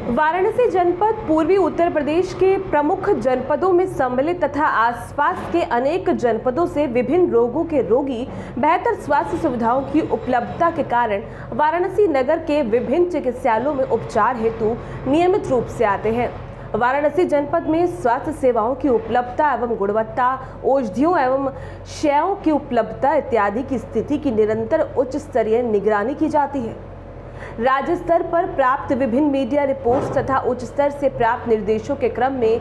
वाराणसी जनपद पूर्वी उत्तर प्रदेश के प्रमुख जनपदों में सम्मिलित तथा आसपास के अनेक जनपदों से विभिन्न रोगों के रोगी बेहतर स्वास्थ्य सुविधाओं की उपलब्धता के कारण वाराणसी नगर के विभिन्न चिकित्सालयों में उपचार हेतु नियमित रूप से आते हैं। वाराणसी जनपद में स्वास्थ्य सेवाओं की उपलब्धता एवं गुणवत्ता, औषधियों एवं शैयों की उपलब्धता इत्यादि की स्थिति की निरंतर उच्च स्तरीय निगरानी की जाती है। राज्य स्तर पर प्राप्त विभिन्न मीडिया रिपोर्ट्स तथा उच्च स्तर से प्राप्त निर्देशों के क्रम में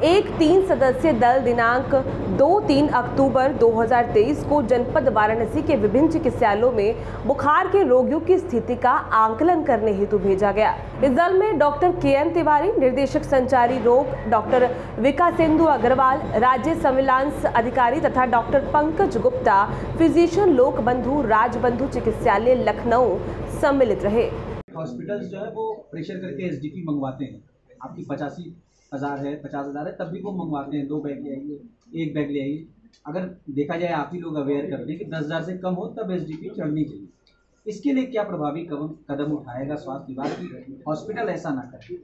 एक 3 सदस्यीय दल दिनांक 2-3 अक्टूबर 2023 को जनपद वाराणसी के विभिन्न चिकित्सालयों में बुखार के रोगियों की स्थिति का आंकलन करने हेतु भेजा गया। इस दल में डॉक्टर KN तिवारी, निर्देशक संचारी रोग, डॉक्टर विकासेंदु अग्रवाल, राज्य सर्विलांस अधिकारी तथा डॉक्टर पंकज गुप्ता, फिजिशियन लोक बंधु राजबंधु चिकित्सालय लखनऊ सम्मिलित रहे। हॉस्पिटल्स जो है वो प्रेशर करके SDP मंगवाते हैं। आपकी 85,000 है, 50,000 है, तब भी वो मंगवाते हैं 2 बैग ले आइए, 1 बैग ले आइए। अगर देखा जाए, आप ही लोग अवेयर करते हैं कि 10,000 से कम हो तब SDP चढ़नी चाहिए। इसके लिए क्या प्रभावी कदम उठाएगा स्वास्थ्य विभाग की हॉस्पिटल ऐसा ना करे?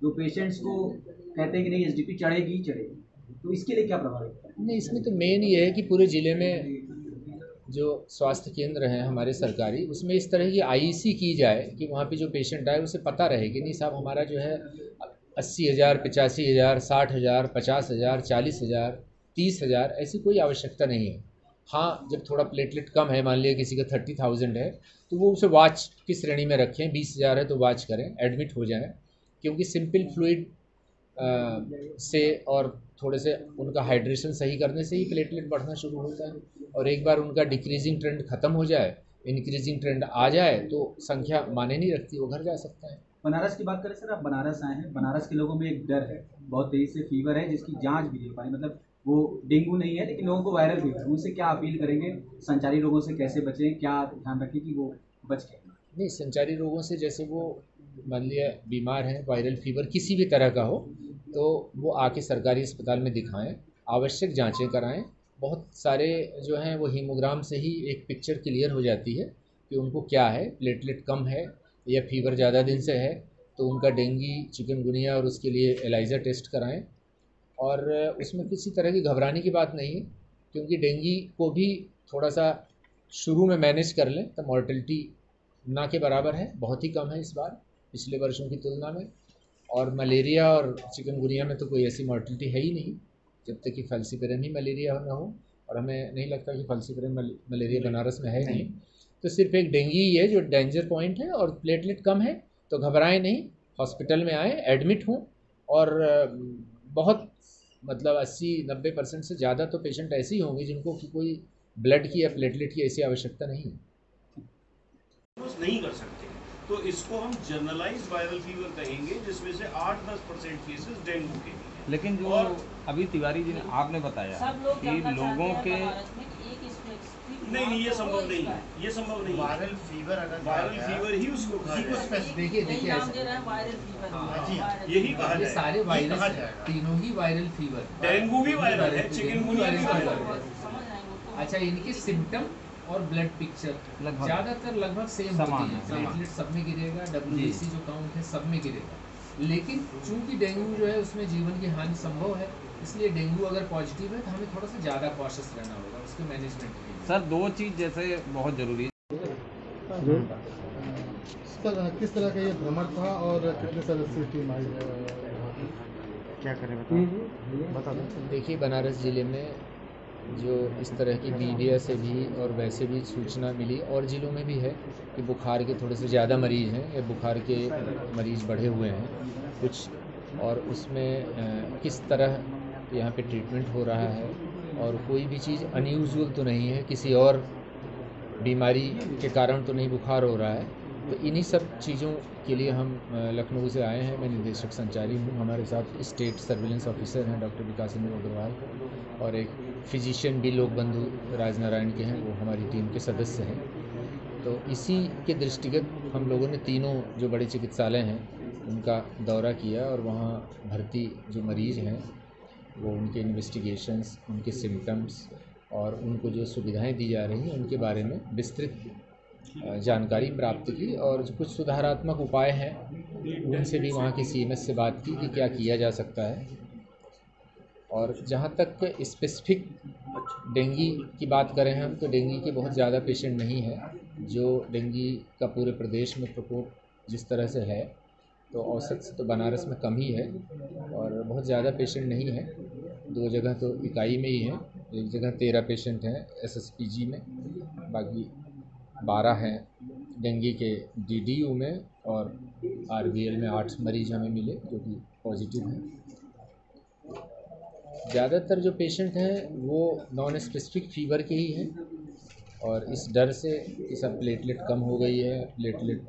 जो पेशेंट्स को कहते हैं कि नहीं SDP चढ़ेगी ही चढ़ेगी, तो इसके लिए क्या प्रभावी? नहीं, इसमें तो मेन ये है कि पूरे ज़िले में जो स्वास्थ्य केंद्र हैं हमारे सरकारी, उसमें इस तरह की IEC की जाए कि वहाँ पे जो पेशेंट आए उसे पता रहे कि नहीं साहब हमारा जो है 80,000, 85,000, 60,000, 50,000, 40,000, 30,000 ऐसी कोई आवश्यकता नहीं है। हाँ, जब थोड़ा प्लेटलेट कम है, मान लिया किसी का 30,000 है, तो वो उसे वाच की श्रेणी में रखें। 20,000 है तो वाच करें, एडमिट हो जाएं, क्योंकि सिंपल फ्लूइड से और थोड़े से उनका हाइड्रेशन सही करने से ही प्लेटलेट बढ़ना शुरू होता है। और एक बार उनका डिक्रीजिंग ट्रेंड ख़त्म हो जाए, इंक्रीजिंग ट्रेंड आ जाए तो संख्या माने नहीं रखती, वो घर जा सकता है। बनारस की बात करें सर, आप बनारस आए हैं, बनारस के लोगों में एक डर है, बहुत तेज़ी से फीवर है जिसकी जांच भी नहीं हो पाई। मतलब वो डेंगू नहीं है लेकिन लोगों को वायरल फीवर है। उनसे क्या अपील करेंगे? संचारी रोगों से कैसे बचें, क्या ध्यान रखें कि वो बच के? नहीं, संचारी रोगों से जैसे वो मान लिया बीमार हैं, वायरल फीवर किसी भी तरह का हो, तो वो आके सरकारी अस्पताल में दिखाएं, आवश्यक जांचें कराएं। बहुत सारे जो हैं वो हीमोग्राम से ही एक पिक्चर क्लियर हो जाती है कि उनको क्या है, प्लेटलेट कम है या फीवर ज़्यादा दिन से है, तो उनका डेंगू, चिकनगुनिया और उसके लिए एलाइज़ा टेस्ट कराएं। और उसमें किसी तरह की घबराने की बात नहीं है, क्योंकि डेंगू को भी थोड़ा सा शुरू में मैनेज कर लें तो मॉर्टेलिटी ना के बराबर है, बहुत ही कम है इस बार पिछले वर्षों की तुलना में। और मलेरिया और चिकनगुनिया में तो कोई ऐसी मॉर्टेलिटी है ही नहीं जब तक कि फैल्सीपेरम ही मलेरिया ना हो, और हमें नहीं लगता कि फैल्सीपेरम मलेरिया बनारस में है नहीं। तो सिर्फ एक डेंगू ही है जो डेंजर पॉइंट है, और प्लेटलेट कम है तो घबराएं नहीं, हॉस्पिटल में आएँ, एडमिट हों। और बहुत मतलब 80-90% से ज़्यादा तो पेशेंट ऐसे ही होंगे जिनको कि कोई ब्लड की या प्लेटलेट की ऐसी आवश्यकता नहीं है। नहीं कर सकते, तो इसको हम जनरलाइज्ड वायरल फीवर कहेंगे, जिसमें से 8-10% केसेस डेंगू के भी हैं। लेकिन जो अभी तिवारी जी ने आपने बताया कि लोगों के नहीं, ये संभव नहीं है, ये संभव नहीं। वायरल फीवर अगर वायरल फीवर ही उसको कहा जाए। देखिए यही कहा जाए। सारे वायरस तीनों ही वायरल फीवर, डेंगू भी वायरल है, चिकनगुनिया भी वायरल है। अच्छा, इनके सिम्टम और ब्लड पिक्चर ज़्यादातर लगभग सेम होती है। प्लेटलेट सब में गिरेगा, WBC जो काउंट है सब में गिरेगा, लेकिन चूंकि डेंगू जो है उसमें जीवन की हानि संभव है, इसलिए डेंगू अगर पॉजिटिव है तो हमें थोड़ा सा ज़्यादा कॉशियस रहना होगा उसके मैनेजमेंट के लिए। सर 2 चीज़ जैसे बहुत ज़रूरी है। किस तरह का ये भ्रमण था और कितने सदस्यीय टीम आई है, क्या करें बता दें। देखिए, बनारस ज़िले में जो इस तरह की मीडिया से भी और वैसे भी सूचना मिली, और ज़िलों में भी है कि बुखार के थोड़े से ज़्यादा मरीज़ हैं या बुखार के मरीज़ बढ़े हुए हैं कुछ, और उसमें किस तरह यहाँ पे ट्रीटमेंट हो रहा है, और कोई भी चीज़ अनयूजुअल तो नहीं है, किसी और बीमारी के कारण तो नहीं बुखार हो रहा है। तो इन्हीं सब चीज़ों के लिए हम लखनऊ से आए हैं। मैं निर्देशक संचारी हूँ, हमारे साथ स्टेट सर्विलेंस ऑफिसर हैं डॉक्टर विकासेंदु अग्रवाल, और एक फिजिशियन भी लोक बंधु राजनारायण के हैं, वो हमारी टीम के सदस्य हैं। तो इसी के दृष्टिगत हम लोगों ने तीनों जो बड़े चिकित्सालय हैं उनका दौरा किया, और वहाँ भर्ती जो मरीज़ हैं वो उनके इन्वेस्टिगेशंस, उनके सिम्टम्स और उनको जो सुविधाएं दी जा रही हैं उनके बारे में विस्तृत जानकारी प्राप्त की और जो कुछ सुधारात्मक उपाय हैं उनसे भी वहाँ के सीएमएस से बात की कि क्या किया जा सकता है। और जहाँ तक स्पेसिफिक डेंगू की बात करें हम, तो डेंगू के बहुत ज़्यादा पेशेंट नहीं हैं। जो डेंगू का पूरे प्रदेश में प्रकोप जिस तरह से है, तो औसत से तो बनारस में कम ही है और बहुत ज़्यादा पेशेंट नहीं है। 2 जगह तो इकाई में ही है, एक जगह 13 पेशेंट हैं एसएसपीजी में, बाकी 12 हैं डेंगू के डीडीयू में, और आरबीएल में 8 मरीज हमें मिले जो कि पॉजिटिव हैं। ज़्यादातर जो पेशेंट हैं वो नॉन स्पेसिफिक फीवर के ही हैं, और इस डर से कि सब प्लेटलेट कम हो गई है, प्लेटलेट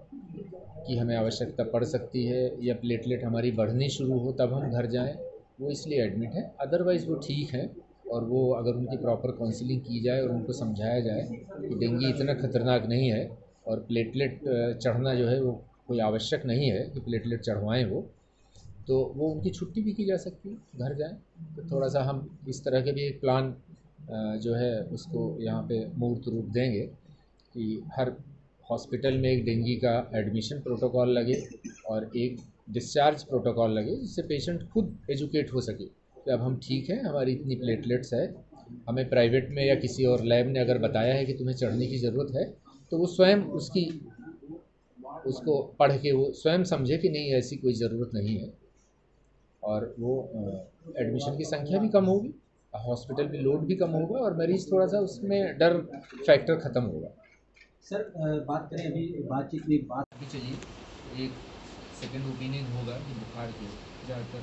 की हमें आवश्यकता पड़ सकती है या प्लेटलेट हमारी बढ़नी शुरू हो तब हम घर जाएं, वो इसलिए एडमिट है। अदरवाइज़ वो ठीक है, और वो अगर उनकी प्रॉपर काउंसलिंग की जाए और उनको समझाया जाए कि डेंगू इतना खतरनाक नहीं है और प्लेटलेट चढ़ना जो है वो कोई आवश्यक नहीं है कि प्लेटलेट चढ़वाएं तो वो उनकी छुट्टी भी की जा सकती है, घर जाएं। तो थोड़ा सा हम इस तरह के भी एक प्लान जो है उसको यहाँ पे मूर्त रूप देंगे कि हर हॉस्पिटल में एक डेंगू का एडमिशन प्रोटोकॉल लगे और एक डिस्चार्ज प्रोटोकॉल लगे, जिससे पेशेंट खुद एजुकेट हो सके कि अब हम ठीक हैं, हमारी इतनी प्लेटलेट्स है। हमें प्राइवेट में या किसी और लैब ने अगर बताया है कि तुम्हें चढ़ने की ज़रूरत है, तो वो स्वयं उसको पढ़ के वो स्वयं समझे कि नहीं ऐसी कोई ज़रूरत नहीं है, और वो एडमिशन की संख्या भी कम होगी, हॉस्पिटल भी लोड भी कम होगा और मरीज़ थोड़ा सा उसमें डर फैक्टर ख़त्म होगा। सर बात करें अभी बातचीत में बात चाहिए एक सेकंड ओपिनियन होगा कि बुखार के ज़्यादातर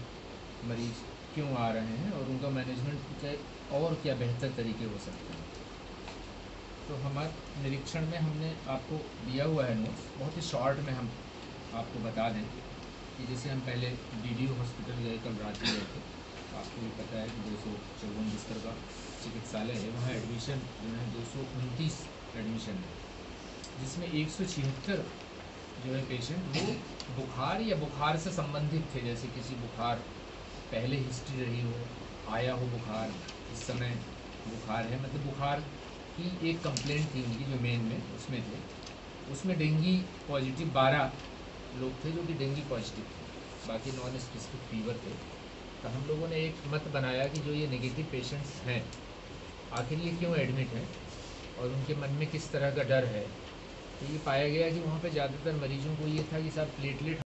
मरीज़ क्यों आ रहे हैं और उनका मैनेजमेंट के और क्या बेहतर तरीके हो सकते हैं। तो हमारे निरीक्षण में हमने आपको दिया हुआ है नोट्स, बहुत ही शॉर्ट में हम आपको बता दें कि जैसे हम पहले डीडीयू हॉस्पिटल गए, कल रात में गए थे, आपको भी पता है कि 254 बिस्तर का चिकित्सालय है, वहाँ एडमिशन जो है 229 एडमिशन है, जिसमें 176 जो है पेशेंट वो बुखार या बुखार से संबंधित थे। जैसे किसी बुखार पहले हिस्ट्री रही हो, आया हो बुखार, इस समय बुखार है, मतलब बुखार की एक कंप्लेंट थी उनकी जो मेन में उसमें थे। उसमें डेंगू पॉजिटिव 12 लोग थे जो कि डेंगू पॉजिटिव थे, बाकी नॉन स्पेसिफिक फीवर थे। तो हम लोगों ने एक मत बनाया कि जो ये नेगेटिव पेशेंट्स हैं आखिर ये क्यों एडमिट हैं और उनके मन में किस तरह का डर है। तो ये पाया गया कि वहाँ पे ज़्यादातर मरीजों को ये था कि साहब प्लेटलेट